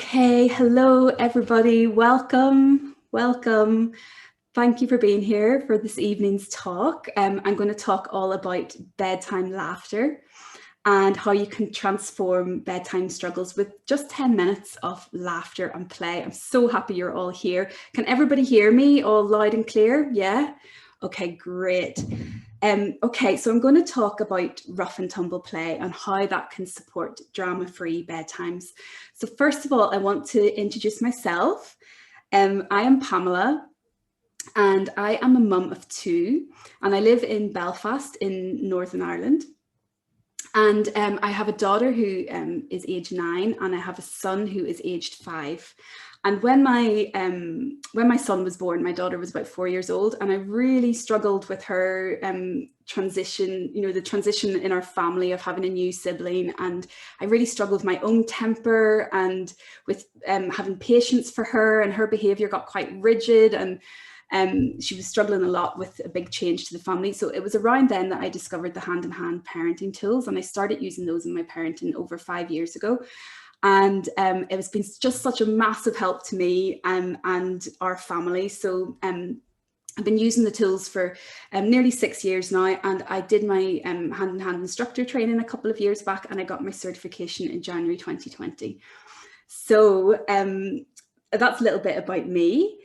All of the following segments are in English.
Okay, hello everybody. Welcome. Thank you for being here for this evening's talk. I'm going to talk all about bedtime laughter and how you can transform bedtime struggles with just 10 minutes of laughter and play. I'm so happy you're all here. Can everybody hear me all loud and clear? Yeah? Okay, great. Okay, so I'm going to talk about rough and tumble play and how that can support drama-free bedtimes. So first of all, I want to introduce myself. I am Pamela and I am a mum of two and I live in Belfast in Northern Ireland. And I have a daughter who is age 9 and I have a son who is aged 5. And when my son was born, my daughter was about 4 years old, and I really struggled with her transition, the transition in our family of having a new sibling. And I really struggled with my own temper and with having patience for her, and her behavior got quite rigid, and she was struggling a lot with a big change to the family. So it was around then that I discovered the hand-in-hand parenting tools, and I started using those in my parenting over 5 years ago. And it has been just such a massive help to me and our family. So I've been using the tools for nearly 6 years now, and I did my hand-in-hand instructor training a couple of years back, and I got my certification in January 2020. So that's a little bit about me.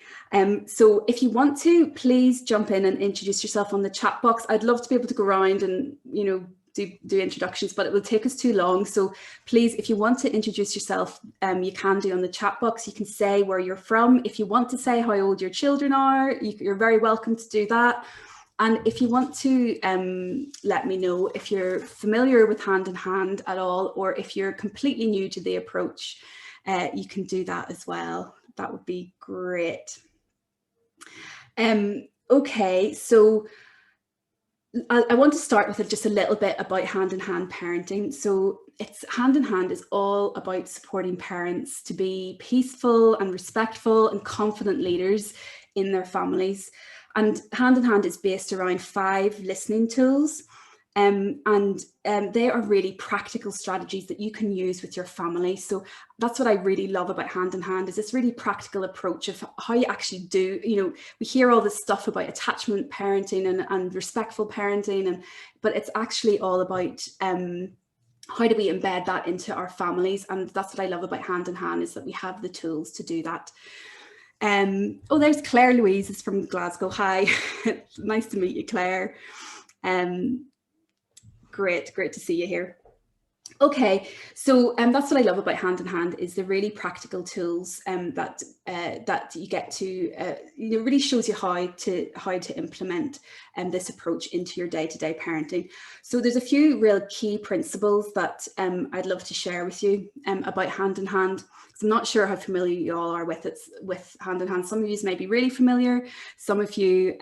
So if you want to, please jump in and introduce yourself on the chat box. I'd love to be able to go around and, do introductions, but it will take us too long. So please, if you want to introduce yourself, you can do on the chat box. You can say where you're from. If you want to say how old your children are, you're very welcome to do that. And if you want to let me know if you're familiar with hand-in-hand at all, or if you're completely new to the approach, you can do that as well. That would be great. Okay, so I want to start with just a little bit about hand-in-hand parenting. So hand-in-hand is all about supporting parents to be peaceful and respectful and confident leaders in their families. And hand-in-hand is based around 5 listening tools. And they are really practical strategies that you can use with your family. So that's what I really love about hand-in-hand, is this really practical approach of how you actually do, we hear all this stuff about attachment parenting and respectful parenting, but it's actually all about how do we embed that into our families. And that's what I love about hand-in-hand, is that we have the tools to do that. Oh, there's Claire Louise is from Glasgow. Hi, nice to meet you, Claire. Great to see you here. Okay, so that's what I love about hand-in-hand, is the really practical tools that you get to. It really shows you how to implement this approach into your day-to-day parenting. So there's a few real key principles that I'd love to share with you about hand-in-hand. I'm not sure how familiar you all are with hand-in-hand. Some of you may be really familiar. Some of you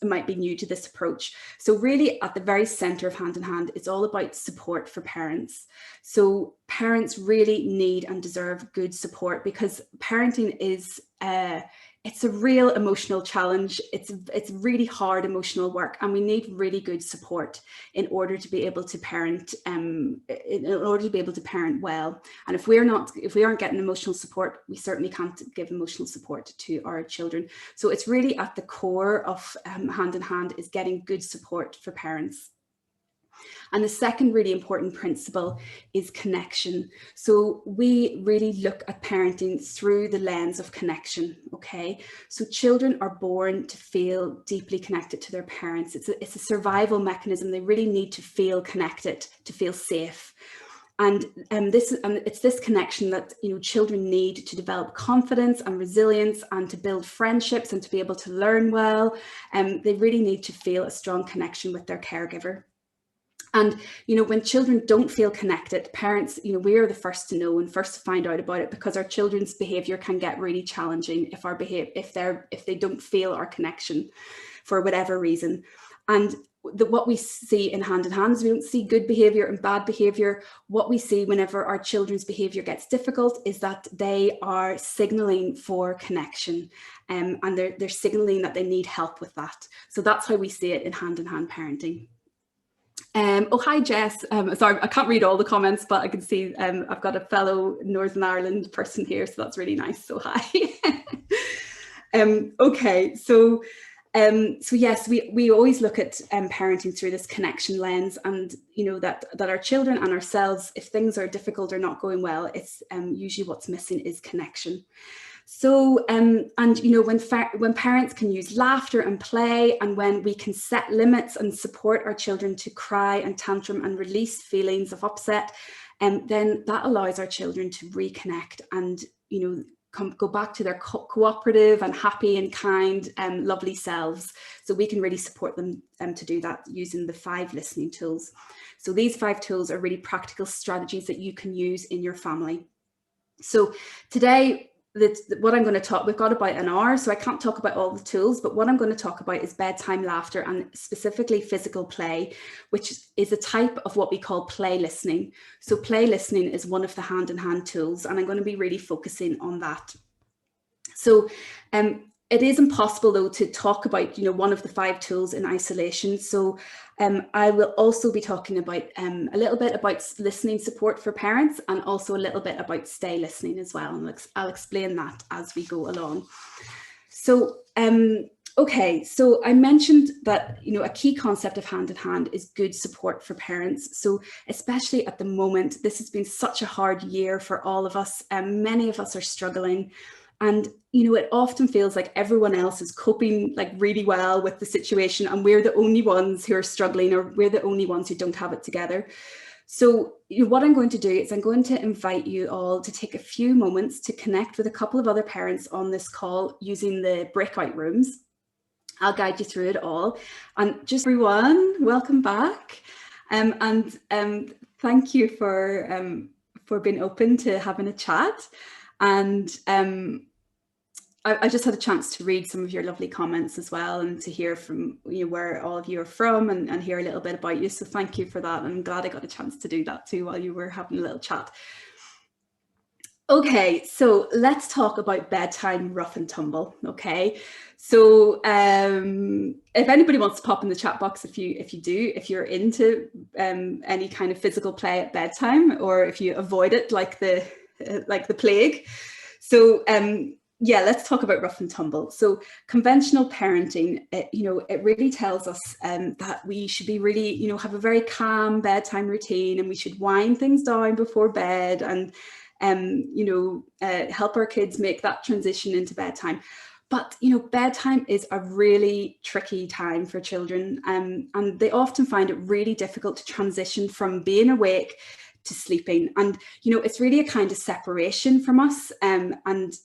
might be new to this approach. So really at the very center of hand-in-hand, it's all about support for parents. So parents really need and deserve good support, because parenting is it's a real emotional challenge. It's really hard emotional work, and we need really good support in order to be able to parent well. And if we aren't getting emotional support, we certainly can't give emotional support to our children. So it's really at the core of hand-in-hand, is getting good support for parents. And the second really important principle is connection. So we really look at parenting through the lens of connection, okay? So children are born to feel deeply connected to their parents. It's a survival mechanism. They really need to feel connected, to feel safe. And it's this connection that children need to develop confidence and resilience, and to build friendships, and to be able to learn well. They really need to feel a strong connection with their caregiver. And, when children don't feel connected, parents, we are the first to know and first to find out about it, because our children's behavior can get really challenging if they don't feel our connection for whatever reason. And what we see in hand-in-hand is we don't see good behavior and bad behavior. What we see whenever our children's behavior gets difficult is that they are signaling for connection, and they're signaling that they need help with that. So that's how we see it in hand-in-hand parenting. Oh, hi, Jess. Sorry, I can't read all the comments, but I can see I've got a fellow Northern Ireland person here, so that's really nice. So hi. Okay, so yes, we always look at parenting through this connection lens, and that our children and ourselves, if things are difficult or not going well, it's usually what's missing is connection. So, and when parents can use laughter and play, and when we can set limits and support our children to cry and tantrum and release feelings of upset, then that allows our children to reconnect and, go back to their cooperative and happy and kind and lovely selves. So we can really support them to do that using the 5 listening tools. So these 5 tools are really practical strategies that you can use in your family. So today, what I'm going to talk, we've got about an hour, so I can't talk about all the tools, but what I'm going to talk about is bedtime laughter, and specifically physical play, which is a type of what we call play listening. So play listening is one of the hand-in-hand tools, and I'm going to be really focusing on that. So it is impossible, though, to talk about one of the 5 tools in isolation. So I will also be talking about a little bit about listening support for parents, and also a little bit about stay listening as well. And I'll explain that as we go along. So okay, so I mentioned that a key concept of hand in hand is good support for parents. So especially at the moment, this has been such a hard year for all of us, and many of us are struggling. And it often feels like everyone else is coping like really well with the situation, and we're the only ones who are struggling, or we're the only ones who don't have it together. So what I'm going to do is I'm going to invite you all to take a few moments to connect with a couple of other parents on this call using the breakout rooms. I'll guide you through it all. And just everyone, welcome back. And thank you for being open to having a chat. And I just had a chance to read some of your lovely comments as well, and to hear from where all of you are from, and hear a little bit about you. So thank you for that. I'm glad I got a chance to do that too while you were having a little chat. Okay, so let's talk about bedtime rough and tumble. Okay, so if anybody wants to pop in the chat box, if you're into any kind of physical play at bedtime, or if you avoid it like the plague. So yeah, let's talk about rough and tumble. So conventional parenting, it really tells us that we should be really, have a very calm bedtime routine, and we should wind things down before bed, and help our kids make that transition into bedtime. But bedtime is a really tricky time for children, and they often find it really difficult to transition from being awake to sleeping. And it's really a kind of separation from us, and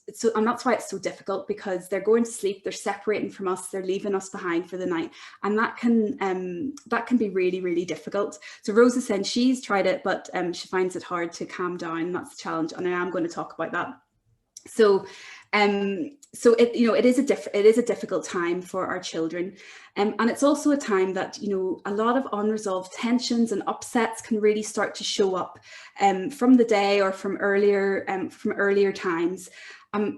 that's why it's so difficult, because they're going to sleep, they're separating from us, they're leaving us behind for the night, and that can be really, really difficult. So Rose is saying she's tried it, but she finds it hard to calm down. That's the challenge, and I am going to talk about that. So it is a difficult time for our children, and it's also a time that a lot of unresolved tensions and upsets can really start to show up from the day, or from earlier times.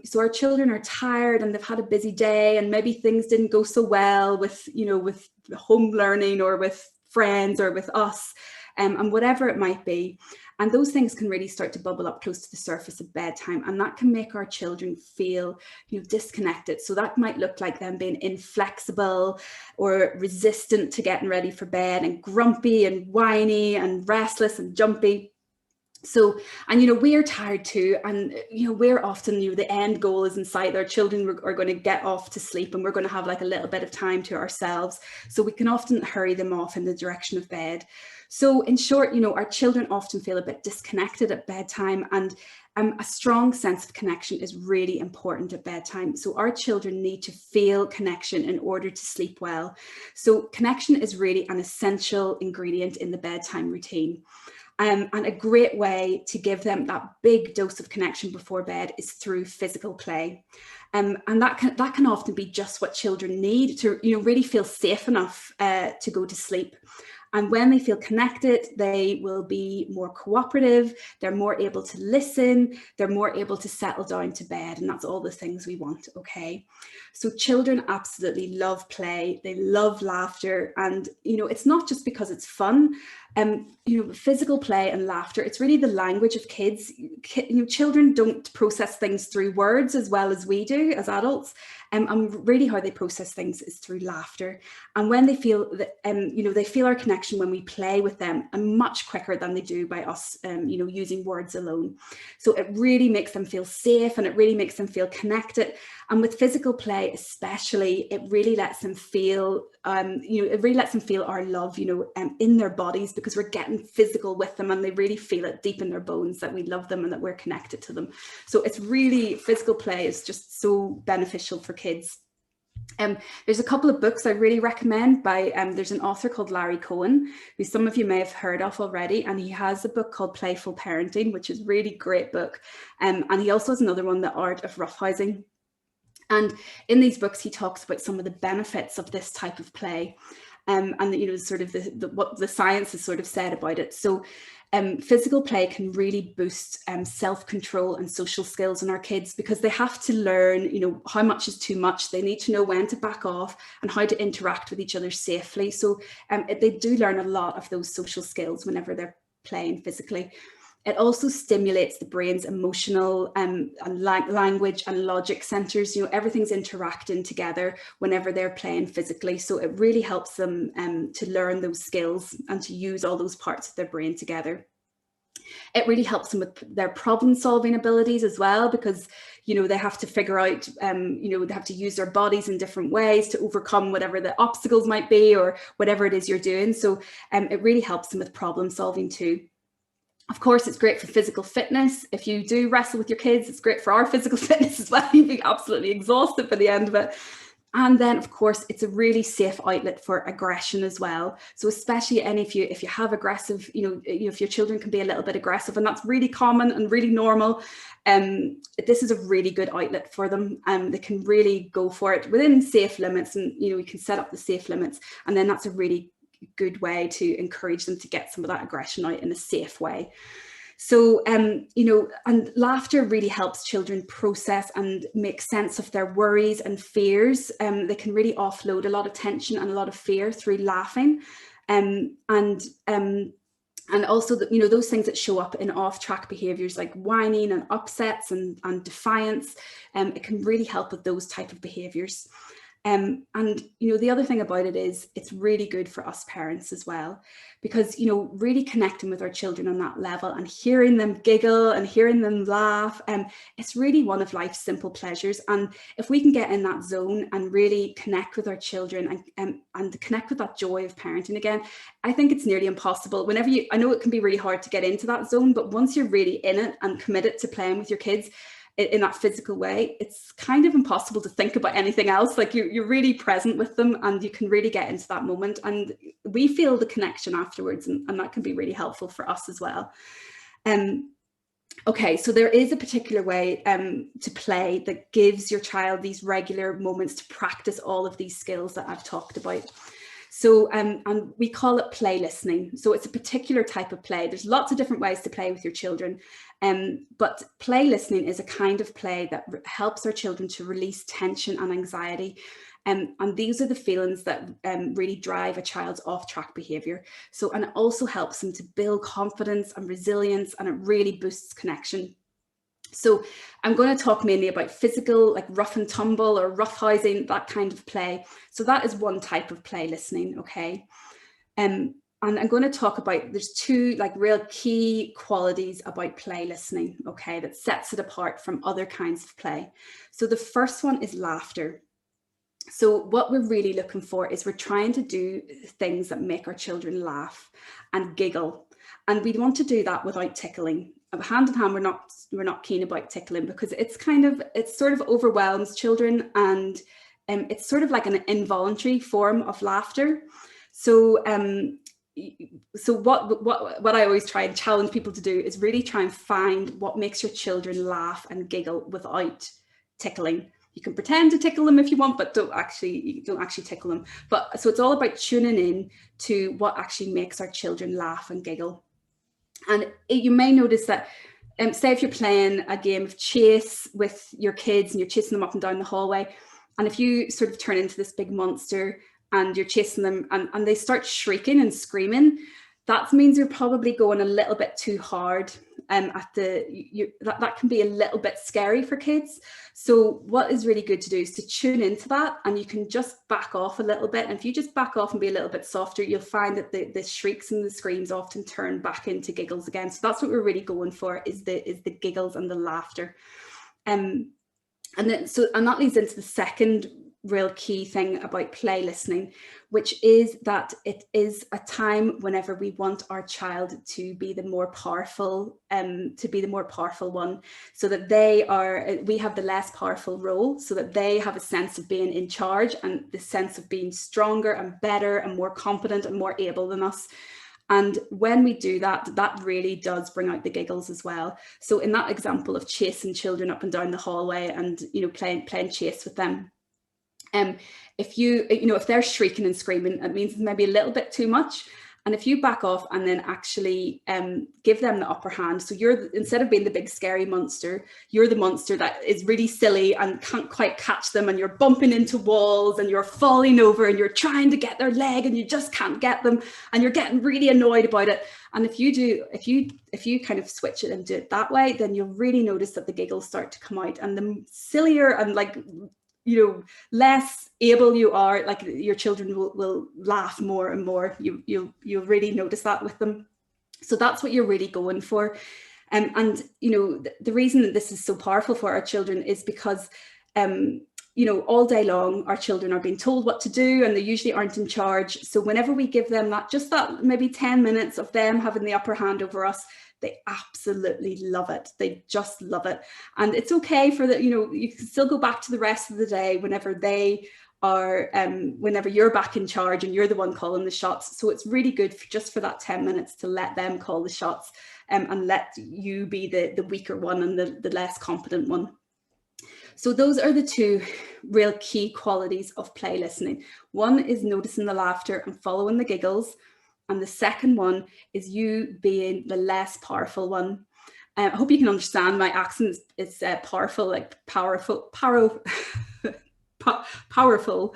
So our children are tired, and they've had a busy day, and maybe things didn't go so well with with home learning, or with friends, or with us, and whatever it might be. And those things can really start to bubble up close to the surface of bedtime, and that can make our children feel disconnected. So that might look like them being inflexible, or resistant to getting ready for bed, and grumpy and whiny and restless and jumpy. So, and we are tired too, and we're often the end goal is in sight. Our children are going to get off to sleep, and we're going to have like a little bit of time to ourselves, so we can often hurry them off in the direction of bed. So in short, our children often feel a bit disconnected at bedtime, and a strong sense of connection is really important at bedtime. So our children need to feel connection in order to sleep well. So connection is really an essential ingredient in the bedtime routine. And a great way to give them that big dose of connection before bed is through physical play. And that can often be just what children need to really feel safe enough to go to sleep. And when they feel connected, they will be more cooperative, they're more able to listen, they're more able to settle down to bed, and that's all the things we want, okay? So children absolutely love play, they love laughter, and it's not just because it's fun. Physical play and laughter, it's really the language of kids. Children don't process things through words as well as we do as adults, and really how they process things is through laughter. And when they feel that, they feel our connection when we play with them, and much quicker than they do by us, using words alone. So it really makes them feel safe, and it really makes them feel connected. And with physical play especially, it really lets them feel, our love, in their bodies, because we're getting physical with them, and they really feel it deep in their bones that we love them and that we're connected to them. So it's really, physical play is just so beneficial for kids. There's a couple of books I really recommend by, there's an author called Larry Cohen, who some of you may have heard of already, and he has a book called Playful Parenting, which is a really great book. And he also has another one, The Art of Roughhousing. And in these books, he talks about some of the benefits of this type of play, and sort of what the science has sort of said about it. So physical play can really boost self-control and social skills in our kids, because they have to learn, how much is too much. They need to know when to back off and how to interact with each other safely. So they do learn a lot of those social skills whenever they're playing physically. It also stimulates the brain's emotional and language and logic centers. Everything's interacting together whenever they're playing physically. So it really helps them to learn those skills and to use all those parts of their brain together. It really helps them with their problem solving abilities as well, because they have to figure out, they have to use their bodies in different ways to overcome whatever the obstacles might be, or whatever it is you're doing. So it really helps them with problem solving too. Of course, it's great for physical fitness. If you do wrestle with your kids, it's great for our physical fitness as well. You'd be absolutely exhausted by the end of it. And then, of course, it's a really safe outlet for aggression as well. So especially if you have aggressive, if your children can be a little bit aggressive, and that's really common and really normal, this is a really good outlet for them. They can really go for it within safe limits, and we can set up the safe limits, and then that's a really good way to encourage them to get some of that aggression out in a safe way. So, and laughter really helps children process and make sense of their worries and fears. They can really offload a lot of tension and a lot of fear through laughing. And also, those things that show up in off-track behaviours like whining and upsets and defiance, it can really help with those type of behaviours. And the other thing about it is it's really good for us parents as well, because really connecting with our children on that level and hearing them giggle and hearing them laugh, it's really one of life's simple pleasures. And if we can get in that zone and really connect with our children and connect with that joy of parenting again, I think it's nearly impossible. I know it can be really hard to get into that zone, but once you're really in it and committed to playing with your kids in that physical way, it's kind of impossible to think about anything else. Like you're really present with them, and you can really get into that moment, and we feel the connection afterwards, and that can be really helpful for us as well. Okay, so there is a particular way to play that gives your child these regular moments to practice all of these skills that I've talked about. So, and we call it play listening. So it's a particular type of play. There's lots of different ways to play with your children. But play listening is a kind of play that helps our children to release tension and anxiety. And these are the feelings that really drive a child's off-track behaviour. So, and it also helps them to build confidence and resilience, and it really boosts connection. So I'm going to talk mainly about physical, like rough and tumble or roughhousing, that kind of play. So that is one type of play listening, okay? And I'm going to talk about, there's two like real key qualities about play listening, okay, that sets it apart from other kinds of play. So the first one is laughter. So what we're really looking for is we're trying to do things that make our children laugh and giggle. And we want to do that without tickling. Hand in hand, we're not keen about tickling, because it sort of overwhelms children, and it's sort of like an involuntary form of laughter. So what I always try and challenge people to do is really try and find what makes your children laugh and giggle without tickling. You can pretend to tickle them if you want, but don't actually tickle them. But so it's all about tuning in to what actually makes our children laugh and giggle. And you may notice that, say if you're playing a game of chase with your kids and you're chasing them up and down the hallway, and if you sort of turn into this big monster and you're chasing them and they start shrieking and screaming, that means you're probably going a little bit too hard. That can be a little bit scary for kids. So what is really good to do is to tune into that, and you can just back off a little bit. And if you just back off and be a little bit softer, you'll find that the shrieks and the screams often turn back into giggles again. So that's what we're really going for, is the giggles and the laughter. And that leads into the second real key thing about play listening, which is that it is a time whenever we want our child to be the more powerful one, so that we have the less powerful role, so that they have a sense of being in charge and the sense of being stronger and better and more competent and more able than us. And when we do that, that really does bring out the giggles as well. So in that example of chasing children up and down the hallway and, playing chase with them, if they're shrieking and screaming, it means maybe a little bit too much. And if you back off and then actually give them the upper hand, so instead of being the big scary monster, you're the monster that is really silly and can't quite catch them, and you're bumping into walls and you're falling over and you're trying to get their leg and you just can't get them, and you're getting really annoyed about it. And if you kind of switch it and do it that way, then you'll really notice that the giggles start to come out, and the sillier and less able you are, like, your children will laugh more and more. You'll really notice that with them. So that's what you're really going for. And the reason that this is so powerful for our children is because all day long our children are being told what to do, and they usually aren't in charge. So whenever we give them that maybe 10 minutes of them having the upper hand over us, they absolutely love it. They just love it. And it's okay for you can still go back to the rest of the day whenever you're back in charge and you're the one calling the shots. So it's really good just for that 10 minutes to let them call the shots, and let you be the weaker one and the less competent one. So those are the two real key qualities of play listening. One is noticing the laughter and following the giggles. And the second one is you being the less powerful one. I hope you can understand my accent is powerful, like powerful. Powerful.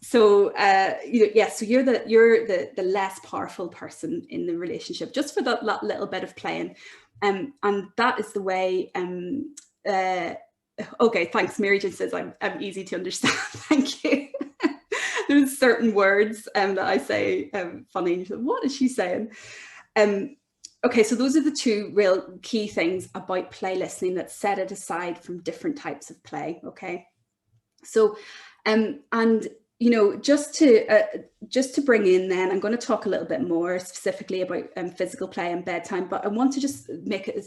So you're the less powerful person in the relationship, just for that little bit of playing. And that is the way. Okay, thanks. Mary Jane says I'm easy to understand. Thank you. There's certain words that I say funny. What is she saying? Okay, so those are the two real key things about play listening that set it aside from different types of play. Okay, so just to bring in, then I'm going to talk a little bit more specifically about physical play and bedtime, but I want to just make a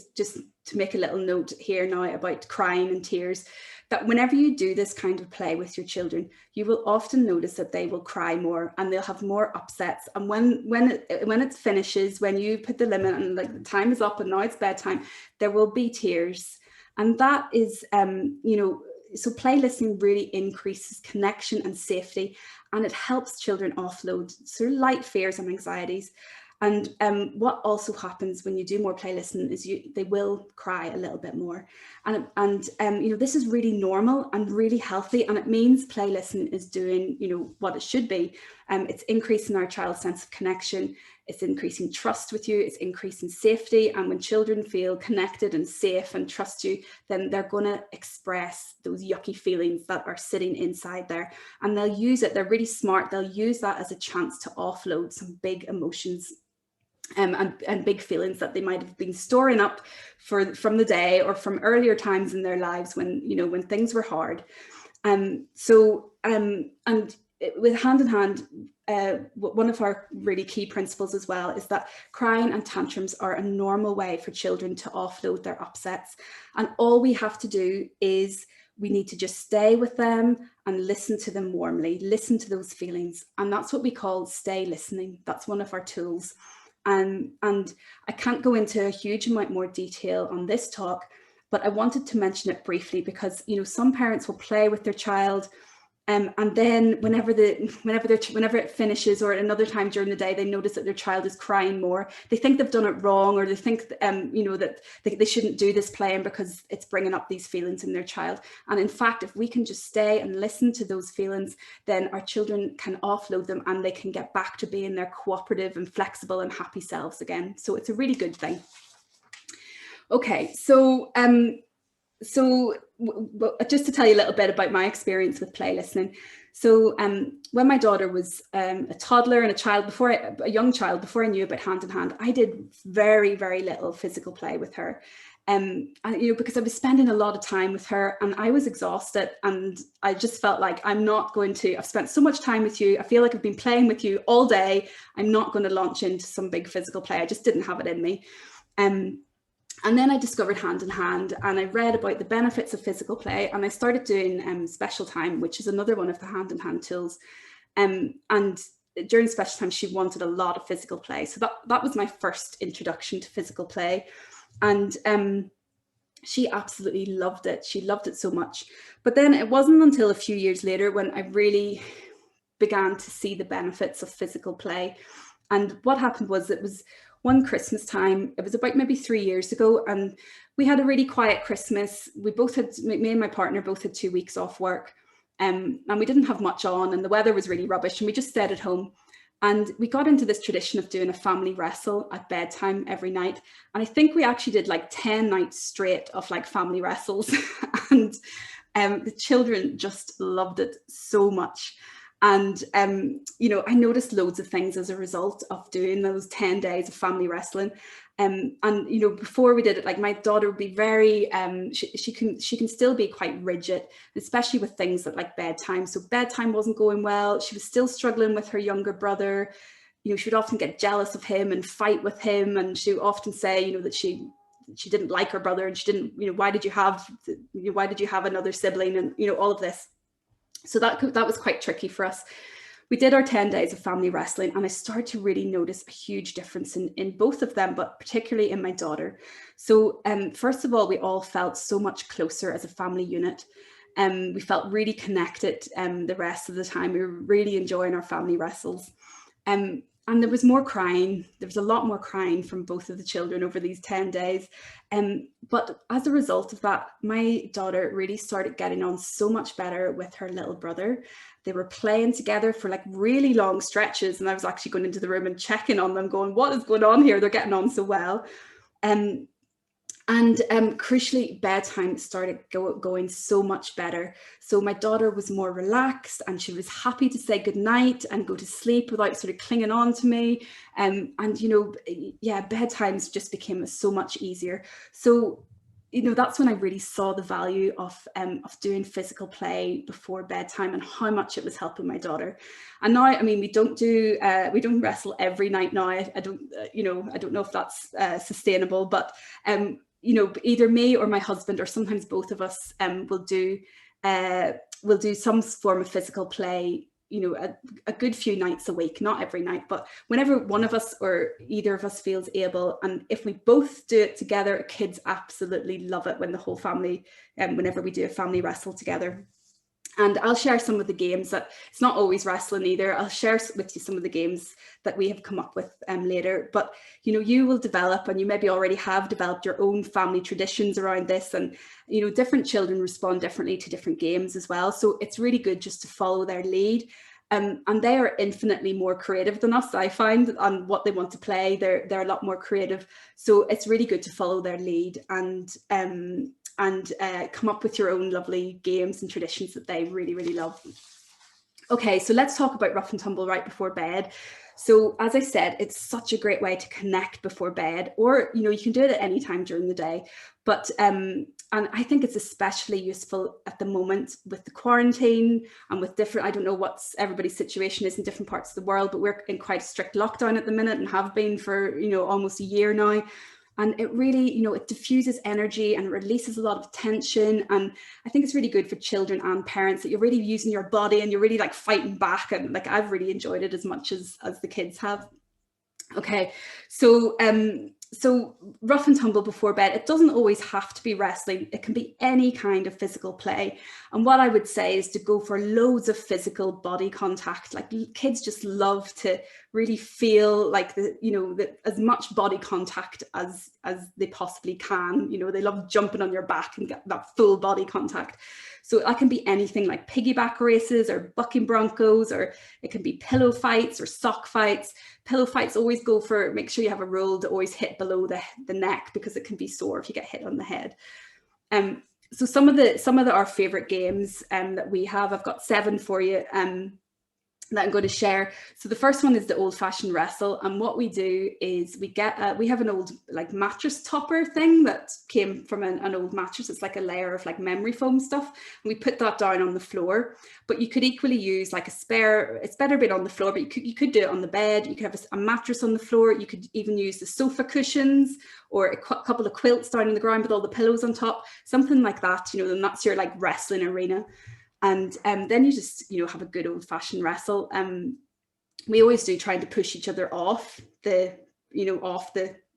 little note here now about crying and tears. That whenever you do this kind of play with your children, you will often notice that they will cry more and they'll have more upsets. And when it finishes, when you put the limit and like the time is up and now it's bedtime, there will be tears. And that is, so play listening really increases connection and safety, and it helps children offload sort of light fears and anxieties. And what also happens when you do more play listening is they will cry a little bit more. And this is really normal and really healthy. And it means play listening is doing, what it should be. It's increasing our child's sense of connection. It's increasing trust with you. It's increasing safety. And when children feel connected and safe and trust you, then they're going to express those yucky feelings that are sitting inside there. And they'll use it. They're really smart. They'll use that as a chance to offload some big emotions. And big feelings that they might have been storing up from the day or from earlier times in their lives when things were hard. And with hand in hand, one of our really key principles as well is that crying and tantrums are a normal way for children to offload their upsets. And all we have to do is we need to just stay with them and listen to them warmly, listen to those feelings. And that's what we call stay listening. That's one of our tools. And I can't go into a huge amount more detail on this talk, but I wanted to mention it briefly because, you know, some parents will play with their child, and then whenever it finishes, or at another time during the day, they notice that their child is crying more. They think they've done it wrong, or they think, you know, that they shouldn't do this playing because it's bringing up these feelings in their child. And in fact, if we can just stay and listen to those feelings, then our children can offload them and they can get back to being their cooperative and flexible and happy selves again. So it's a really good thing. Okay, so just to tell you a little bit about my experience with play listening. So when my daughter was a toddler and a young child, before I knew about hand in hand, I did very, very little physical play with her. And, you know, because I was spending a lot of time with her and I was exhausted, and I just felt like I've spent so much time with you. I feel like I've been playing with you all day. I'm not going to launch into some big physical play. I just didn't have it in me. And then I discovered hand in hand, and I read about the benefits of physical play, and I started doing special time, which is another one of the hand in hand tools. And during special time, she wanted a lot of physical play. So that was my first introduction to physical play. And she absolutely loved it. She loved it so much. But then it wasn't until a few years later when I really began to see the benefits of physical play. And what happened was, it was one Christmas time, it was about maybe 3 years ago, and we had a really quiet Christmas. Me and my partner both had 2 weeks off work, and we didn't have much on, and the weather was really rubbish, and we just stayed at home. And we got into this tradition of doing a family wrestle at bedtime every night. And I think we actually did like 10 nights straight of like family wrestles. And the children just loved it so much. And, you know, I noticed loads of things as a result of doing those 10 days of family wrestling. And, you know, before we did it, like my daughter would be very, she can still be quite rigid, especially with things that like bedtime. So bedtime wasn't going well. She was still struggling with her younger brother. You know, she would often get jealous of him and fight with him. And she would often say, you know, that she didn't like her brother, and she didn't, you know, why did you have another sibling, and, you know, all of this. So that was quite tricky for us. We did our 10 days of family wrestling, and I started to really notice a huge difference in both of them, but particularly in my daughter. So first of all, we all felt so much closer as a family unit. We felt really connected the rest of the time. We were really enjoying our family wrestles. And there was more crying. There was a lot more crying from both of the children over these 10 days. But as a result of that, my daughter really started getting on so much better with her little brother. They were playing together for like really long stretches. And I was actually going into the room and checking on them, going, what is going on here? They're getting on so well. And crucially, bedtime started going so much better. So my daughter was more relaxed, and she was happy to say goodnight and go to sleep without sort of clinging on to me. And, you know, yeah, bedtimes just became so much easier. So, you know, that's when I really saw the value of doing physical play before bedtime and how much it was helping my daughter. And now, I mean, we don't wrestle every night now. I don't know if that's sustainable, but you know, either me or my husband, or sometimes both of us, will do some form of physical play, you know, a good few nights a week, not every night, but whenever one of us or either of us feels able. And if we both do it together, kids absolutely love it when the whole family, whenever we do a family wrestle together. And I'll share some of the games that, it's not always wrestling either. I'll share with you some of the games that we have come up with later. But, you know, you will develop, and you maybe already have developed, your own family traditions around this. And, you know, different children respond differently to different games as well. So it's really good just to follow their lead. And they are infinitely more creative than us, I find, on what they want to play. They're a lot more creative. So it's really good to follow their lead and come up with your own lovely games and traditions that they really, really love. Okay, so let's talk about rough and tumble right before bed. So as I said, it's such a great way to connect before bed, or, you know, you can do it at any time during the day. But and I think it's especially useful at the moment with the quarantine and with different, I don't know what everybody's situation is in different parts of the world, but we're in quite a strict lockdown at the minute and have been for, you know, almost a year now. And it really, you know, it diffuses energy and releases a lot of tension. And I think it's really good for children and parents that you're really using your body and you're really like fighting back. And like, I've really enjoyed it as much as the kids have. Okay, so so rough and tumble before bed, it doesn't always have to be wrestling. It can be any kind of physical play. And what I would say is to go for loads of physical body contact. Like kids just love to really feel like as much body contact as they possibly can. They love jumping on your back and get that full body contact. So that can be anything like piggyback races or bucking broncos, or it can be pillow fights or sock fights. Pillow fights, always go for, make sure you have a roll to always hit below the neck, because it can be sore if you get hit on the head. So some of our favorite games that we have, I've got 7 for you. That I'm going to share. So the first one is the old-fashioned wrestle, and what we do is we have an old like mattress topper thing that came from an old mattress. It's like a layer of like memory foam stuff, and we put that down on the floor. But you could equally use like a spare. It's better being on the floor, but you could do it on the bed. You could have a mattress on the floor. You could even use the sofa cushions or a couple of quilts down on the ground with all the pillows on top, something like that. And that's your like wrestling arena. And then you just, have a good old fashioned wrestle. We always do trying to push each other off the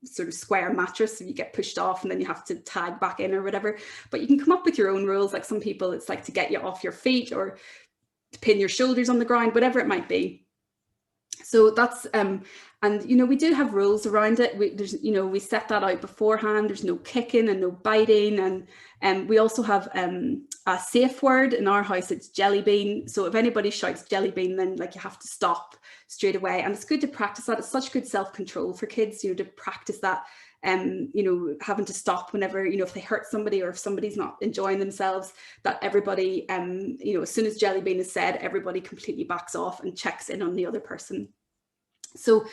sort of square mattress. So you get pushed off and then you have to tag back in or whatever. But you can come up with your own rules. Like some people, it's like to get you off your feet or to pin your shoulders on the ground, whatever it might be. So that's, and we do have rules around it. We set that out beforehand. There's no kicking and no biting. And we also have a safe word in our house. It's jelly bean. So if anybody shouts jelly bean, then like you have to stop straight away. And it's good to practice that. It's such good self-control for kids, to practice that. Having to stop whenever, if they hurt somebody or if somebody's not enjoying themselves, that everybody, as soon as jelly bean is said, everybody completely backs off and checks in on the other person. So,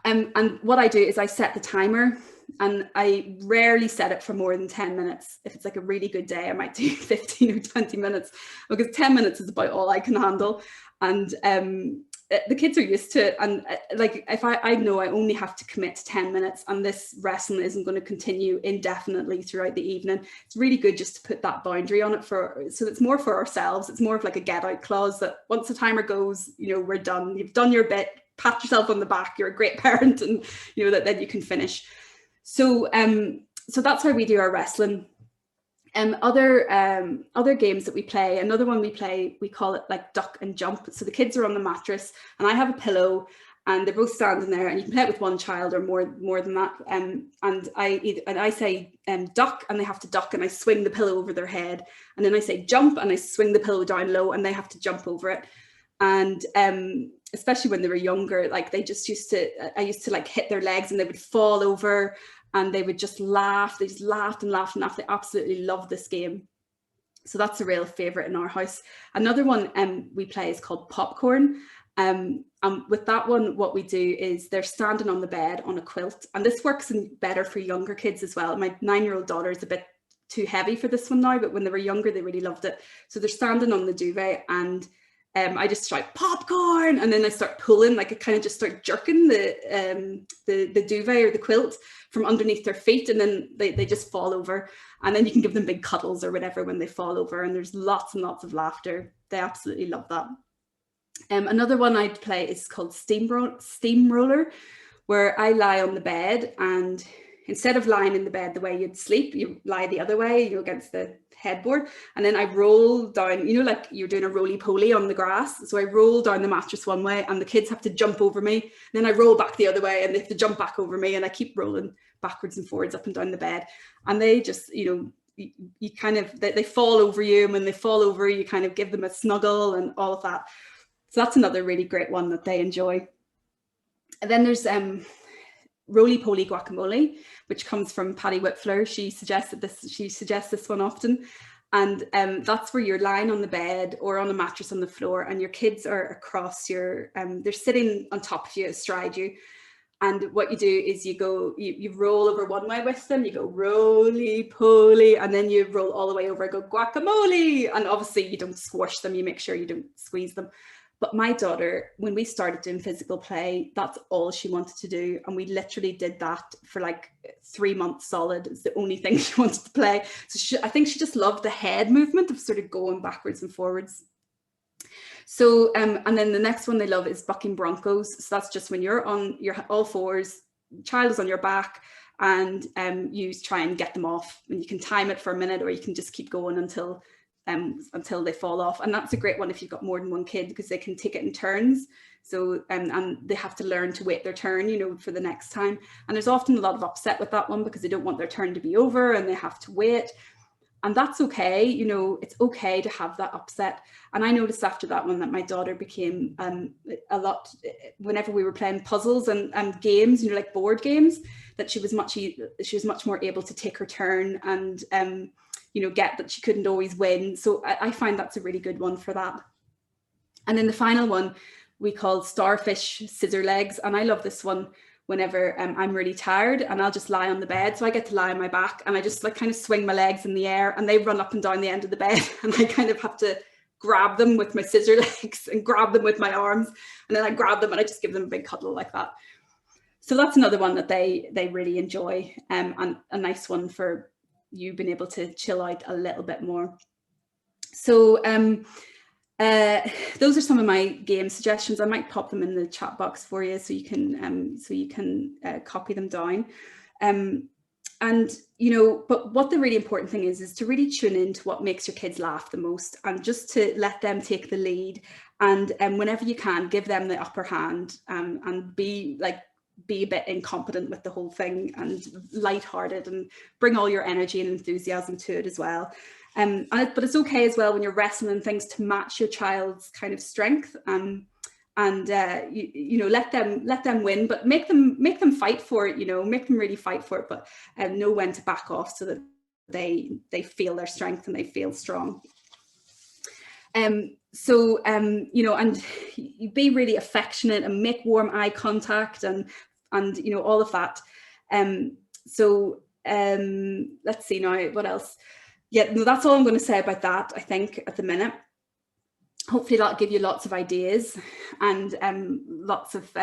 and what I do is I set the timer, and I rarely set it for more than 10 minutes. If it's like a really good day, I might do 15 or 20 minutes, because 10 minutes is about all I can handle. And the kids are used to it. And like, if I know I only have to commit to 10 minutes and this wrestling isn't going to continue indefinitely throughout the evening, it's really good just to put that boundary on it so it's more for ourselves. It's more of like a get out clause that once the timer goes, we're done. You've done your bit, pat yourself on the back. You're a great parent, and that then you can finish. So so that's how we do our wrestling. Other games that we play, another one we play, we call it like duck and jump. So the kids are on the mattress and I have a pillow and they're both standing there, and you can play it with one child or more than that. And I say duck, and they have to duck, and I swing the pillow over their head. And then I say jump, and I swing the pillow down low, and they have to jump over it. And especially when they were younger, like I used to like hit their legs and they would fall over and they would just laugh. They just laughed and laughed and laughed. They absolutely loved this game. So that's a real favorite in our house. Another one we play is called popcorn. And with that one, what we do is they're standing on the bed on a quilt. And this works better for younger kids as well. My 9-year-old daughter is a bit too heavy for this one now, but when they were younger, they really loved it. So they're standing on the duvet, and I just shout popcorn, and then I start pulling, like I kind of just start jerking the duvet or the quilt from underneath their feet, and then they just fall over. And then you can give them big cuddles or whatever when they fall over, and there's lots and lots of laughter. They absolutely love that. Another one I'd play is called steamroller, where I lie on the bed, and instead of lying in the bed the way you'd sleep, you lie the other way, against the headboard, and then I roll down, like you're doing a roly-poly on the grass. So I roll down the mattress one way, and the kids have to jump over me. And then I roll back the other way, and they have to jump back over me, and I keep rolling backwards and forwards up and down the bed. And they just, you kind of, they fall over you, and when they fall over, you kind of give them a snuggle and all of that. So that's another really great one that they enjoy. And then there's roly-poly guacamole, which comes from Patty Whitfler. She suggests this one often. And that's where you're lying on the bed or on a mattress on the floor, and your kids are across they're sitting on top of you, astride you. And what you do is you roll over one way with them, you go roly-poly, and then you roll all the way over and go guacamole. And obviously you don't squash them, you make sure you don't squeeze them. But my daughter, when we started doing physical play, that's all she wanted to do. And we literally did that for like 3 months solid. It's the only thing she wanted to play. So I think she just loved the head movement of sort of going backwards and forwards. So, and then the next one they love is bucking broncos. So that's just when you're on your all fours, child is on your back, and you try and get them off, and you can time it for a minute, or you can just keep going until they fall off. And that's a great one if you've got more than one kid, because they can take it in turns. So and they have to learn to wait their turn, you know, for the next time. And there's often a lot of upset with that one because they don't want their turn to be over and they have to wait. And that's okay, you know, it's okay to have that upset. And I noticed after that one that my daughter became a lot, whenever we were playing puzzles and games, you know, like board games, that she was much more able to take her turn and you know, get that she couldn't always win. So I find that's a really good one for that. And then the final one we called Starfish Scissor Legs, and I love this one whenever I'm really tired and I'll just lie on the bed. So I get to lie on my back and I just like kind of swing my legs in the air and they run up and down the end of the bed and I kind of have to grab them with my scissor legs and grab them with my arms, and then I grab them and I just give them a big cuddle like that. So that's another one that they really enjoy, and a nice one for you being able to chill out a little bit more. So those are some of my game suggestions. I might pop them in the chat box for you so you can copy them down. And you know, but what the really important thing is to really tune into what makes your kids laugh the most, and just to let them take the lead, and whenever you can, give them the upper hand, and be a bit incompetent with the whole thing and lighthearted, and bring all your energy and enthusiasm to it as well. But it's okay as well when you're wrestling things to match your child's kind of strength, and you know, let them win, but make them fight for it. You know, make them really fight for it, but know when to back off so that they feel their strength and they feel strong. So you know, and be really affectionate and make warm eye contact, and you know, all of that. So let's see now, what else? Yeah, no, that's all I'm going to say about that, I think, at the minute. Hopefully that'll give you lots of ideas and lots of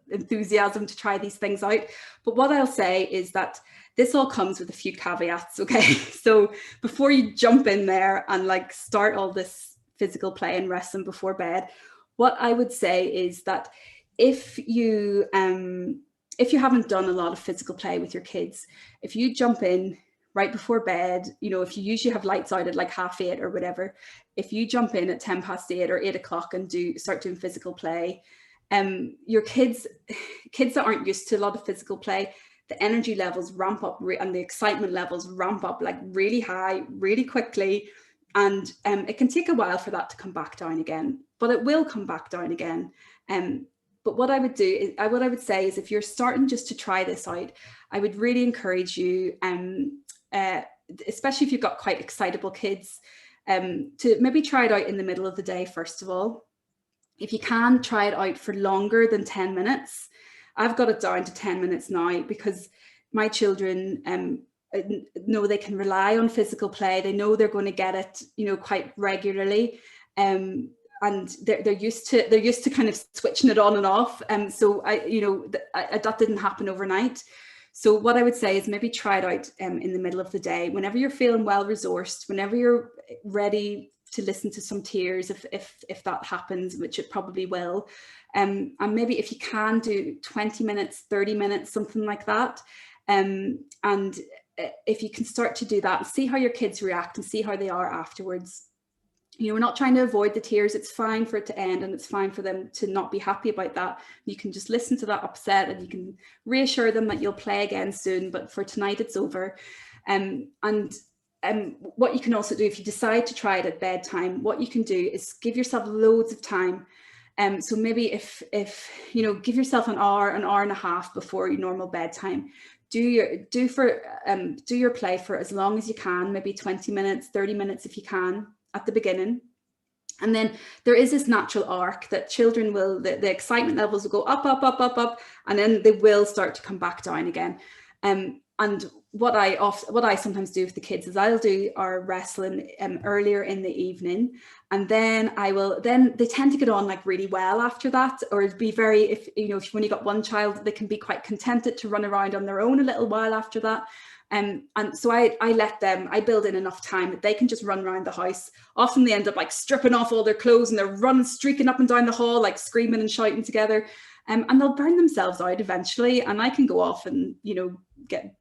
enthusiasm to try these things out. But what I'll say is that this all comes with a few caveats, okay? So before you jump in there and like start all this physical play and wrestling before bed, what I would say is that if you haven't done a lot of physical play with your kids, if you jump in right before bed, you know, if you usually have lights out at like 8:30 or whatever, if you jump in at 8:10 or 8 o'clock and start doing physical play, your kids that aren't used to a lot of physical play, the energy levels ramp up and the excitement levels ramp up like really high, really quickly. And it can take a while for that to come back down again, but it will come back down again. But what I would say is if you're starting just to try this out, I would really encourage you, especially if you've got quite excitable kids, to maybe try it out in the middle of the day, first of all. If you can, try it out for longer than 10 minutes. I've got it down to 10 minutes now because my children know they can rely on physical play. They know they're going to get it, you know, quite regularly. And they're used to kind of switching it on and off. So that didn't happen overnight. So what I would say is maybe try it out in the middle of the day, whenever you're feeling well resourced, whenever you're ready to listen to some tears, if that happens, which it probably will. And maybe if you can do 20 minutes, 30 minutes, something like that. And if you can start to do that, see how your kids react and see how they are afterwards. You know, we're not trying to avoid the tears. It's fine for it to end, and it's fine for them to not be happy about that. You can just listen to that upset, and you can reassure them that you'll play again soon, but for tonight it's over. And what you can also do, if you decide to try it at bedtime, what you can do is give yourself loads of time. So maybe if you know, give yourself an hour and a half before your normal bedtime. Do your play for as long as you can, maybe 20 minutes, 30 minutes if you can at the beginning. And then there is this natural arc that children will, the excitement levels will go up, and then they will start to come back down again. And what I sometimes do with the kids is I'll do our wrestling earlier in the evening, and then they tend to get on like really well after that, or be very, if you've only got one child, they can be quite contented to run around on their own a little while after that. And so I build in enough time that they can just run around the house. Often they end up like stripping off all their clothes and they're streaking up and down the hall, like screaming and shouting together. And they'll burn themselves out eventually. And I can go off and, get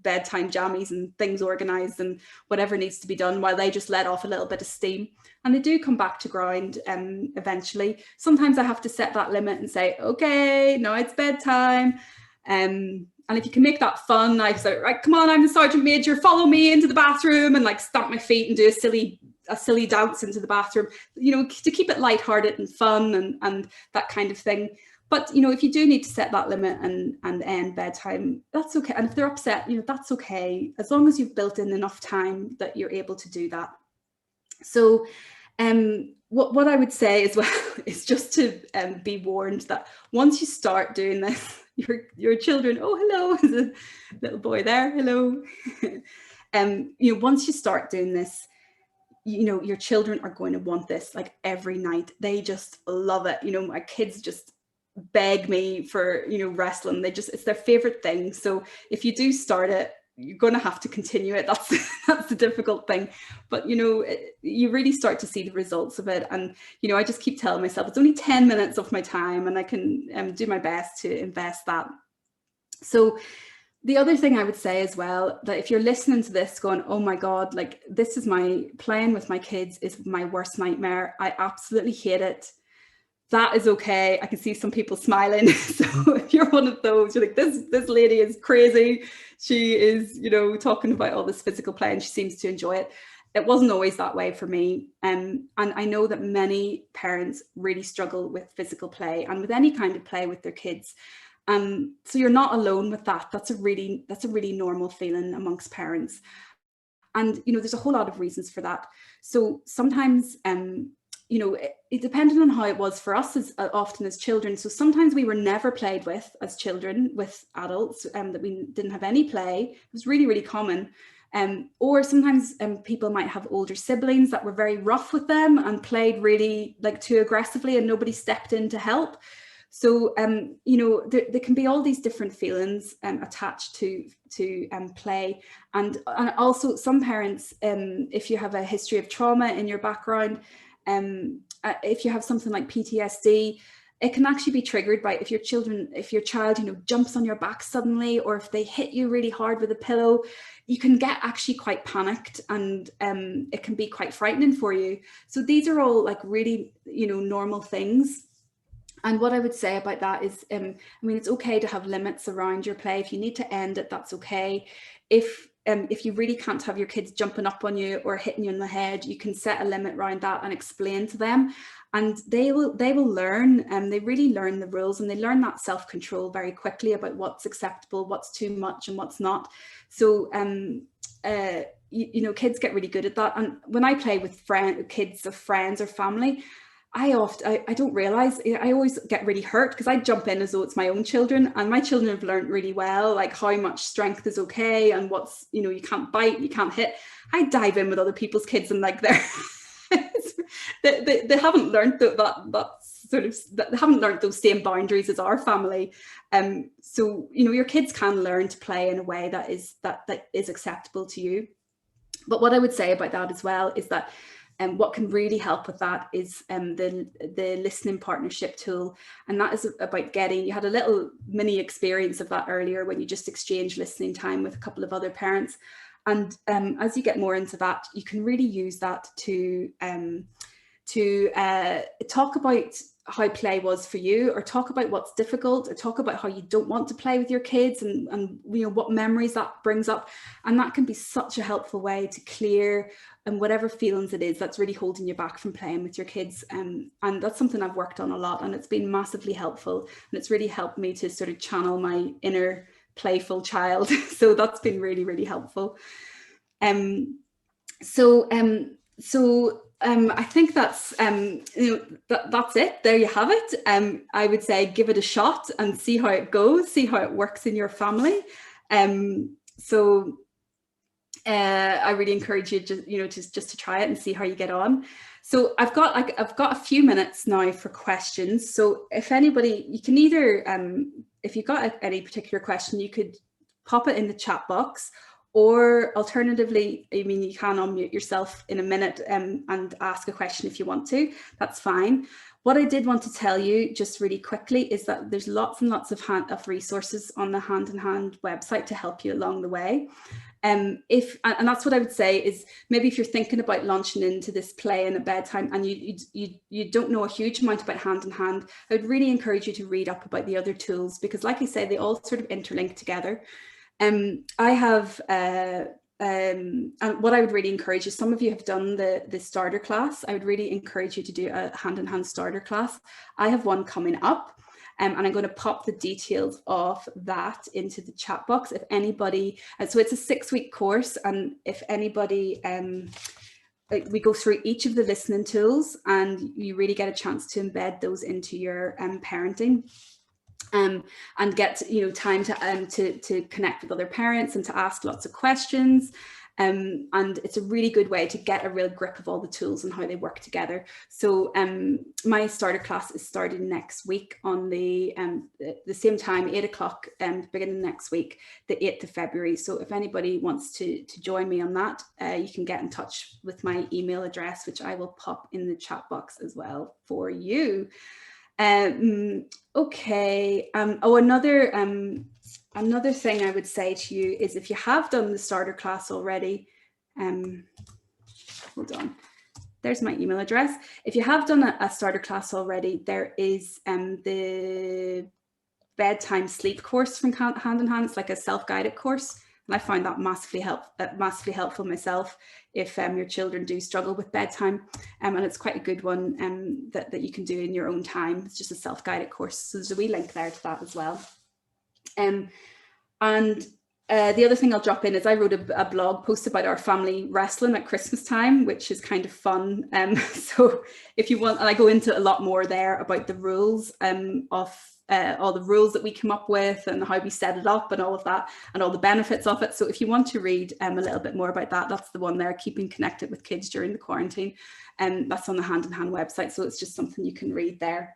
bedtime jammies and things organized and whatever needs to be done, while they just let off a little bit of steam. And they do come back to ground eventually. Sometimes I have to set that limit and say, okay, now it's bedtime. And if you can make that fun, I say, right, come on, I'm the sergeant major, follow me into the bathroom, and like stamp my feet and do a silly dance into the bathroom, you know, to keep it lighthearted and fun and that kind of thing. But, you know, if you do need to set that limit and end bedtime, that's okay. And if they're upset, you know, that's okay, as long as you've built in enough time that you're able to do that. So what I would say as well is just to be warned that once you start doing this, your children, oh, hello, there's a little boy there, hello. You know, once you start doing this, you know, your children are going to want this like every night. They just love it. You know, my kids just beg me for, you know, wrestling. It's their favorite thing. So if you do start it, you're going to have to continue it. That's the difficult thing. But, you know, you really start to see the results of it. And, you know, I just keep telling myself it's only 10 minutes of my time, and I can do my best to invest that. So the other thing I would say as well, that if you're listening to this going, oh my God, like this is playing with my kids is my worst nightmare, I absolutely hate it, that is okay. I can see some people smiling. So if you're one of those, you're like, this lady is crazy. She is, you know, talking about all this physical play and she seems to enjoy it. It wasn't always that way for me. And I know that many parents really struggle with physical play and with any kind of play with their kids. So you're not alone with that. That's a really normal feeling amongst parents. And, you know, there's a whole lot of reasons for that. So sometimes, you know, it depended on how it was for us often as children. So sometimes we were never played with as children with adults, that we didn't have any play. It was really, really common. Or sometimes people might have older siblings that were very rough with them and played really like too aggressively and nobody stepped in to help. So, you know, there can be all these different feelings attached to play. And also some parents, if you have a history of trauma in your background, if you have something like PTSD, it can actually be triggered by if your child, you know, jumps on your back suddenly, or if they hit you really hard with a pillow, you can get actually quite panicked, and it can be quite frightening for you. So these are all like really, you know, normal things. And what I would say about that is, I mean, it's okay to have limits around your play. If you need to end it, that's okay. If you really can't have your kids jumping up on you or hitting you in the head, you can set a limit around that and explain to them, and they will learn, and they really learn the rules, and they learn that self-control very quickly about what's acceptable, what's too much and what's not. So you know, kids get really good at that. And when I play with kids of friends or family, I don't realize, I always get really hurt because I jump in as though it's my own children, and my children have learned really well, like how much strength is okay and what's, you know, you can't bite, you can't hit. I dive in with other people's kids and like they haven't learned they haven't learned those same boundaries as our family. So, you know, your kids can learn to play in a way that is acceptable to you. But what I would say about that as well is that what can really help with that is the listening partnership tool. And that is about you had a little mini experience of that earlier when you just exchanged listening time with a couple of other parents. And as you get more into that, you can really use that to talk about how play was for you, or talk about what's difficult, or talk about how you don't want to play with your kids, and you know, what memories that brings up. And that can be such a helpful way to clear whatever feelings it is that's really holding you back from playing with your kids. And that's something I've worked on a lot, and it's been massively helpful, and it's really helped me to sort of channel my inner playful child. So that's been really, really helpful. I think that's you know, that's it. There you have it. I would say give it a shot and see how it goes, see how it works in your family. I really encourage you just to try it and see how you get on. So I've got a few minutes now for questions. So if anybody, you can either if you've got any particular question, you could pop it in the chat box, Or alternatively, I mean, you can unmute yourself in a minute and ask a question if you want to. That's fine. What I did want to tell you just really quickly is that there's lots and lots of resources on the Hand in Hand website to help you along the way. And that's what I would say is, maybe if you're thinking about launching into this play in a bedtime and you don't know a huge amount about Hand in Hand, I would really encourage you to read up about the other tools, because like I say, they all sort of interlink together. I have, and what I would really encourage is, some of you have done the starter class. I would really encourage you to do a Hand in Hand starter class. I have one coming up, and I'm going to pop the details of that into the chat box. If anybody, so it's a 6-week course, and if anybody, we go through each of the listening tools, and you really get a chance to embed those into your parenting. And get time to connect with other parents and to ask lots of questions. And it's a really good way to get a real grip of all the tools and how they work together. So my starter class is starting next week on the same time, 8 o'clock, beginning next week, the 8th of February. So if anybody wants to join me on that, you can get in touch with my email address, which I will pop in the chat box as well for you. Okay. Another thing I would say to you is, if you have done the starter class already, hold on, there's my email address. If you have done a starter class already, there is the bedtime sleep course from Hand in Hand. It's like a self-guided course. And I find that massively helpful myself if your children do struggle with bedtime. And it's quite a good one that you can do in your own time. It's just a self-guided course. So there's a wee link there to that as well. And the other thing I'll drop in is, I wrote a blog post about our family wrestling at Christmas time, which is kind of fun. So if you want, and I go into a lot more there about the rules of all the rules that we come up with and how we set it up and all of that and all the benefits of it. So if you want to read a little bit more about that, that's the one there, Keeping Connected with Kids During the Quarantine. And that's on the Hand in Hand website. So it's just something you can read there.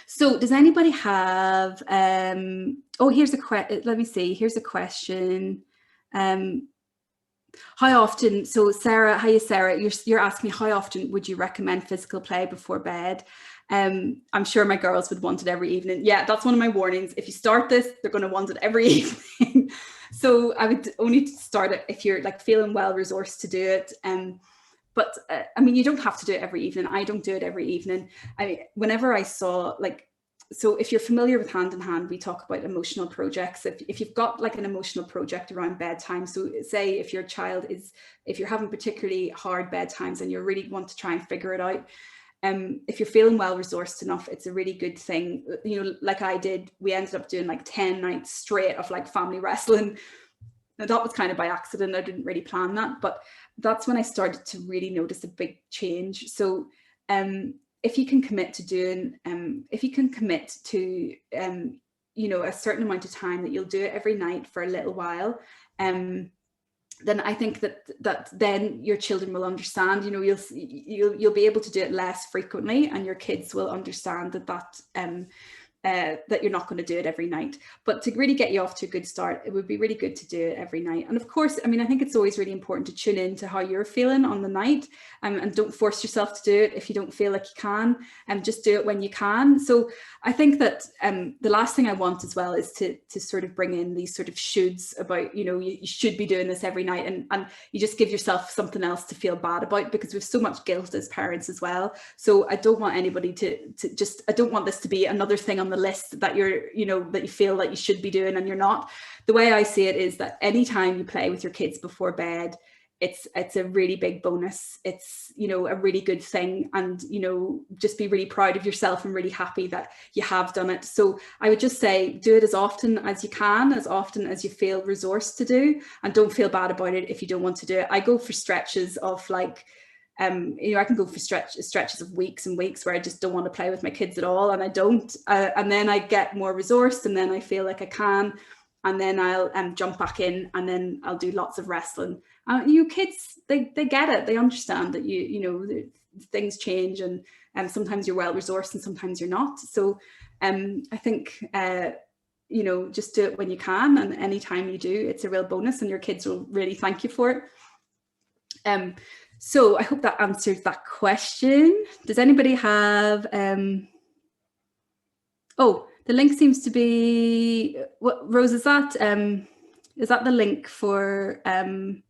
So does anybody have, oh, here's a question. Let me see. Here's a question. How often, so Sarah, hiya Sarah, you're asking how often would you recommend physical play before bed? I'm sure my girls would want it every evening. Yeah, that's one of my warnings. If you start this, they're going to want it every evening. So I would only start it if you're like feeling well resourced to do it. But I mean, you don't have to do it every evening. I don't do it every evening. I mean, whenever I saw so if you're familiar with Hand in Hand, we talk about emotional projects. If you've got like an emotional project around bedtime, so say if your child if you're having particularly hard bedtimes and you really want to try and figure it out, if you're feeling well resourced enough, it's a really good thing. Like I did, we ended up doing like 10 nights straight of like family wrestling. Now that was kind of by accident. I didn't really plan that, but that's when I started to really notice a big change. So if you can commit to doing, if you can commit to, a certain amount of time that you'll do it every night for a little while, then I think that then your children will understand. You'll be able to do it less frequently, and your kids will understand that you're not going to do it every night. But to really get you off to a good start, it would be really good to do it every night. And of course, I mean, I think it's always really important to tune in to how you're feeling on the night, and don't force yourself to do it if you don't feel like you can, and just do it when you can. So I think that the last thing I want as well is to sort of bring in these sort of shoulds about, you should be doing this every night, and you just give yourself something else to feel bad about, because we have so much guilt as parents as well. So I don't want anybody I don't want this to be another thing on the list that that you feel like you should be doing and you're not. The way I see it is that anytime you play with your kids before bed, it's a really big bonus. It's a really good thing, and just be really proud of yourself and really happy that you have done it. So I would just say, do it as often as you can, as often as you feel resourced to do, and don't feel bad about it if you don't want to do it. I go for stretches of like I can go for stretches of weeks and weeks where I just don't want to play with my kids at all, and I don't, and then I get more resourced, and then I feel like I can, and then I'll jump back in, and then I'll do lots of wrestling. Kids, they get it. They understand that things change, and sometimes you're well resourced and sometimes you're not. So I think you know, just do it when you can, and anytime you do, it's a real bonus, and your kids will really thank you for it. So I hope that answers that question. Does anybody have, oh, the link seems to be, what, Rose, is that the link for the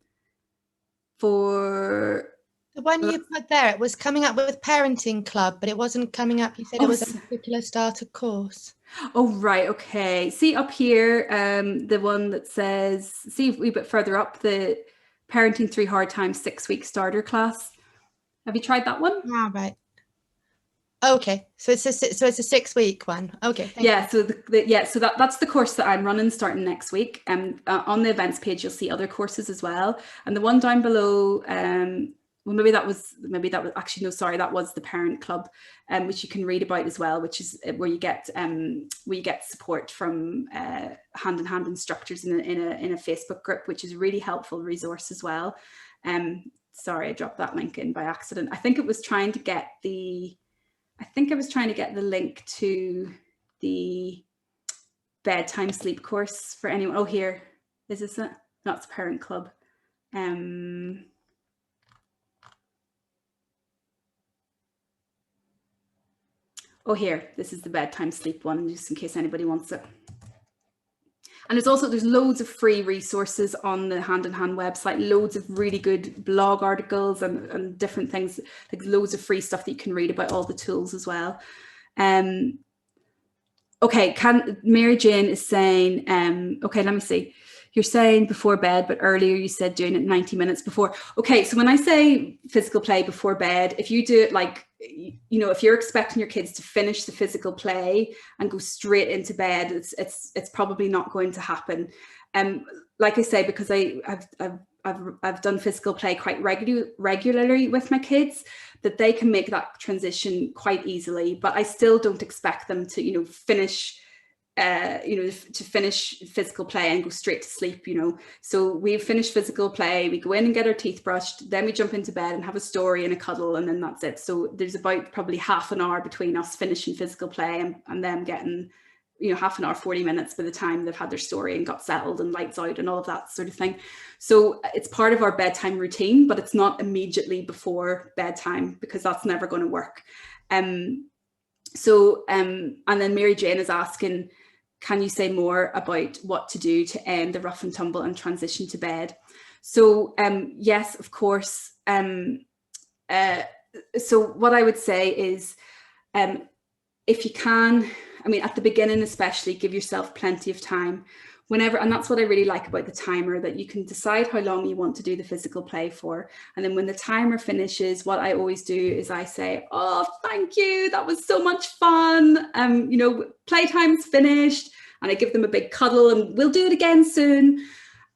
one you put there? It was coming up with Parenting Club, but it wasn't coming up. You said it was a particular starter course. Oh, right. Okay. See up here, the one that says, see a wee bit further up, the Parenting 3 Hard Times 6-week starter class. Have you tried that one? Ah, right. Okay, so it's a 6-week one. Okay, thank you. So that's the course that I'm running starting next week. On the events page, you'll see other courses as well. And the one down below, well, maybe that was actually, no, sorry, that was the Parent Club, which you can read about as well, which is where you get support from hand-in-hand instructors in a Facebook group, which is a really helpful resource as well. Sorry, I dropped that link in by accident. I think I was trying to get the link to the bedtime sleep course for anyone. Oh, here, is this it? No, it's Parent Club. Oh, here, this is the bedtime sleep one, just in case anybody wants it. And there's loads of free resources on the Hand in Hand website, loads of really good blog articles and different things, like loads of free stuff that you can read about all the tools as well. Okay, Mary Jane is saying, okay, let me see. You're saying before bed, but earlier you said doing it 90 minutes before. Okay, so when I say physical play before bed, if you do it like, you know, if you're expecting your kids to finish the physical play and go straight into bed, it's probably not going to happen. Like I say, because I've done physical play quite regularly with my kids, that they can make that transition quite easily. But I still don't expect them to, you know, finish physical play and go straight to sleep, you know. So we've finished physical play, we go in and get our teeth brushed, then we jump into bed and have a story and a cuddle, and then that's it. So there's about probably half an hour between us finishing physical play and them getting, you know, half an hour, 40 minutes by the time they've had their story and got settled and lights out and all of that sort of thing. So it's part of our bedtime routine, but it's not immediately before bedtime, because that's never going to work. And then Mary Jane is asking, can you say more about what to do to end the rough and tumble and transition to bed? So yes, of course. So what I would say is, if you can, I mean, at the beginning especially, give yourself plenty of time. Whenever, and that's what I really like about the timer, that you can decide how long you want to do the physical play for. And then when the timer finishes, what I always do is I say, oh, thank you, that was so much fun. You know, playtime's finished, and I give them a big cuddle and we'll do it again soon.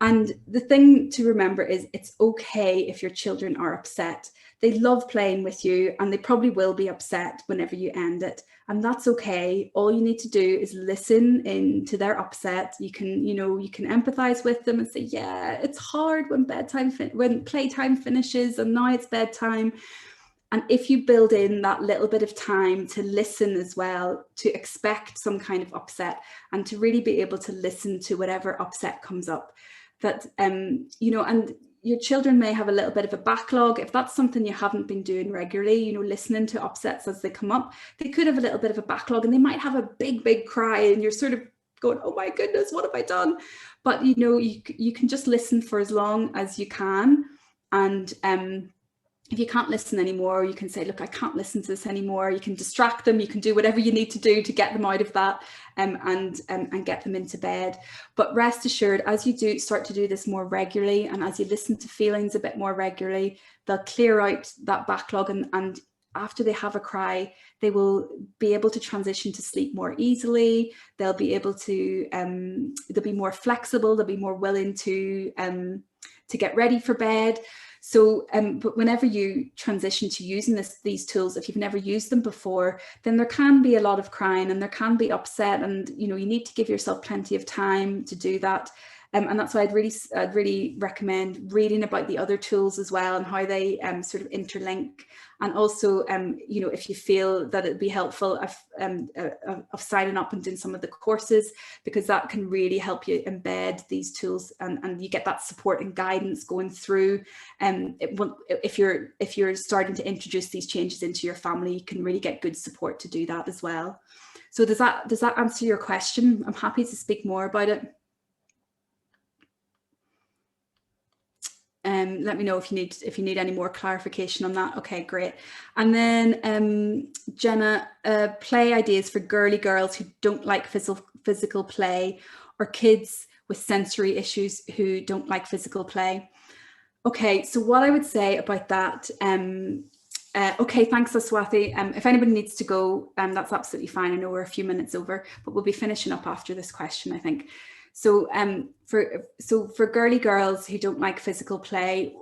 And the thing to remember is it's okay if your children are upset. They love playing with you, and they probably will be upset whenever you end it. And that's okay. All you need to do is listen into their upset. You can empathize with them and say, yeah, it's hard when playtime finishes and now it's bedtime. And if you build in that little bit of time to listen as well, to expect some kind of upset, and to really be able to listen to whatever upset comes up, that, you know, and your children may have a little bit of a backlog. If that's something you haven't been doing regularly, you know, listening to upsets as they come up, they could have a little bit of a backlog, and they might have a big cry, and you're sort of going, oh my goodness, what have I done? But, you know, you can just listen for as long as you can. And if you can't listen anymore, you can say, look, I can't listen to this anymore. You can distract them. You can do whatever you need to do to get them out of that, and get them into bed. But rest assured, as you do start to do this more regularly, and as you listen to feelings a bit more regularly, they'll clear out that backlog. And after they have a cry, they will be able to transition to sleep more easily. They'll be able to, they'll be more flexible. They'll be more willing to get ready for bed. So, but whenever you transition to using these tools, if you've never used them before, then there can be a lot of crying and there can be upset, and, you know, you need to give yourself plenty of time to do that. And that's why I'd really recommend reading about the other tools as well and how they sort of interlink. And also, you know, if you feel that it'd be helpful of signing up and doing some of the courses, because that can really help you embed these tools, and you get that support and guidance going through. If you're starting to introduce these changes into your family, you can really get good support to do that as well. So does that answer your question? I'm happy to speak more about it. Let me know if you need any more clarification on that. Okay, great. And then Jenna, play ideas for girly girls who don't like physical play, or kids with sensory issues who don't like physical play. Okay, so what I would say about that, okay, thanks, Aswathi. If anybody needs to go, that's absolutely fine. I know we're a few minutes over, but we'll be finishing up after this question, I think. So for girly girls who don't like physical play,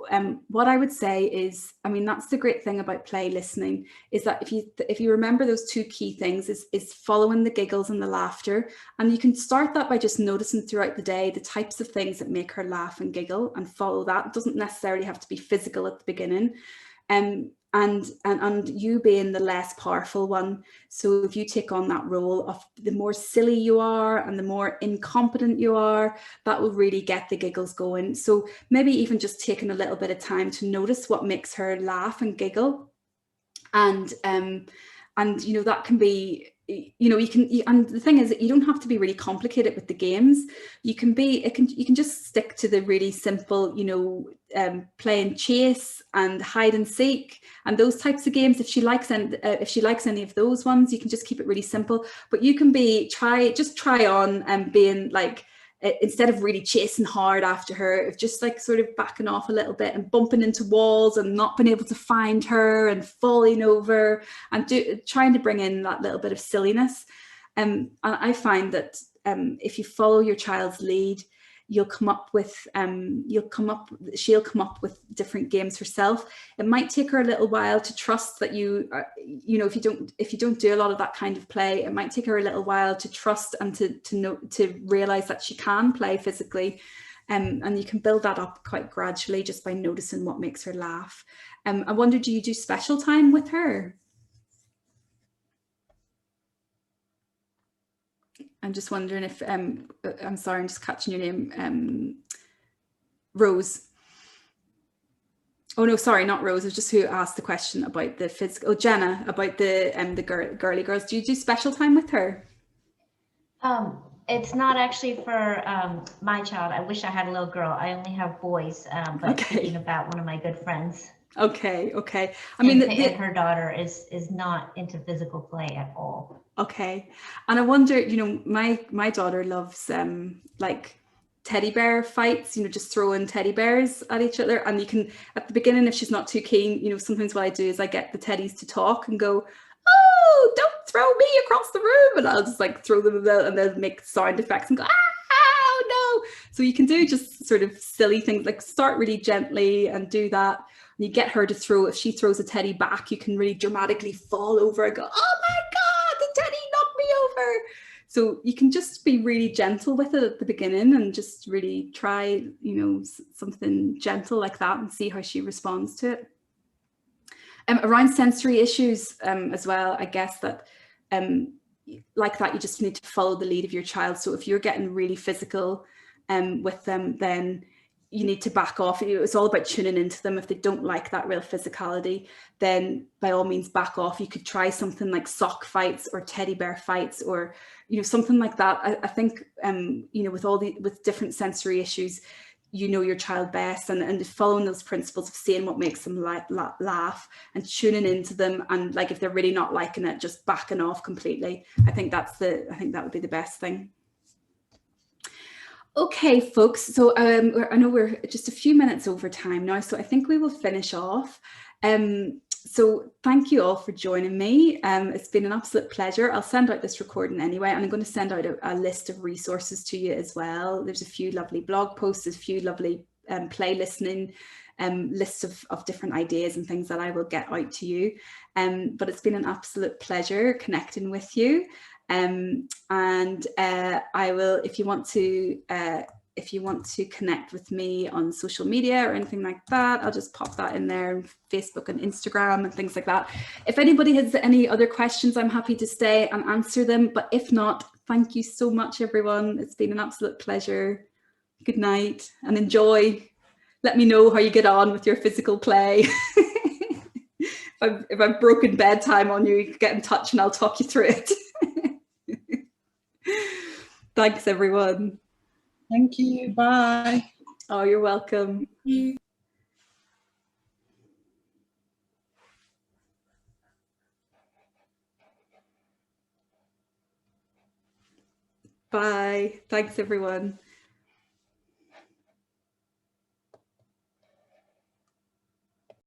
what I would say is, I mean, that's the great thing about play listening, is that if you remember those two key things, is following the giggles and the laughter. And you can start that by just noticing throughout the day the types of things that make her laugh and giggle, and follow that. It doesn't necessarily have to be physical at the beginning. And you being the less powerful one. So if you take on that role of the more silly you are and the more incompetent you are, that will really get the giggles going. So maybe even just taking a little bit of time to notice what makes her laugh and giggle. And you know, that can be, you know, and the thing is that you don't have to be really complicated with the games. You can just stick to the really simple, you know, playing chase and hide and seek and those types of games. If she likes any of those ones, you can just keep it really simple. But you can just try on being like, instead of really chasing hard after her, just like sort of backing off a little bit and bumping into walls and not being able to find her and falling over, and trying to bring in that little bit of silliness. And I find that if you follow your child's lead, she'll come up with different games herself. It might take her a little while to trust that you know, if you don't do a lot of that kind of play, it might take her a little while to trust and to realize that she can play physically. And you can build that up quite gradually just by noticing what makes her laugh. I wonder, do you do special time with her? I'm just wondering if, I'm sorry, I'm just catching your name, Rose. Oh no, sorry, not Rose. It was just who asked the question about the physical. Oh, Jenna, about the girly girls. Do you do special time with her? It's not actually for my child. I wish I had a little girl. I only have boys, but Okay. Thinking about one of my good friends. Okay. I mean, and her daughter is not into physical play at all. Okay. And I wonder, you know, my daughter loves like teddy bear fights, you know, just throwing teddy bears at each other. And you can, at the beginning, if she's not too keen, you know, sometimes what I do is I get the teddies to talk and go, "Oh, don't throw me across the room," and I'll just like throw them and they'll make sound effects and go, "Ah, no." So you can do just sort of silly things, like start really gently and do that. And you get her to throw, if she throws a teddy back, you can really dramatically fall over and go, "Oh my God, the teddy knocked me over." So you can just be really gentle with it at the beginning and just really try, you know, something gentle like that and see how she responds to it. Around sensory issues as well, I guess that like that, you just need to follow the lead of your child. So if you're getting really physical with them, then you need to back off. It's all about tuning into them. If they don't like that real physicality, then by all means back off. You could try something like sock fights or teddy bear fights, or, you know, something like that. I think, you know, with different sensory issues, you know your child best, and following those principles of seeing what makes them laugh and tuning into them, and like if they're really not liking it, just backing off completely. I think that would be the best thing. Okay, folks, so I know we're just a few minutes over time now, so I think we will finish off. So thank you all for joining me. It's been an absolute pleasure. I'll send out this recording anyway, and I'm going to send out a list of resources to you as well. There's a few lovely blog posts, a few lovely play listening lists of different ideas and things that I will get out to you. But it's been an absolute pleasure connecting with you. And I will, if you want to if you want to connect with me on social media or anything like that, I'll just pop that in there, Facebook and Instagram and things like that. If anybody has any other questions, I'm happy to stay and answer them. But if not, thank you so much, everyone. It's been an absolute pleasure. Good night and enjoy. Let me know how you get on with your physical play. If I've broken bedtime on you, you can get in touch and I'll talk you through it. Thanks, everyone. Thank you. Bye. Oh, you're welcome. Thank you. Bye. Thanks, everyone.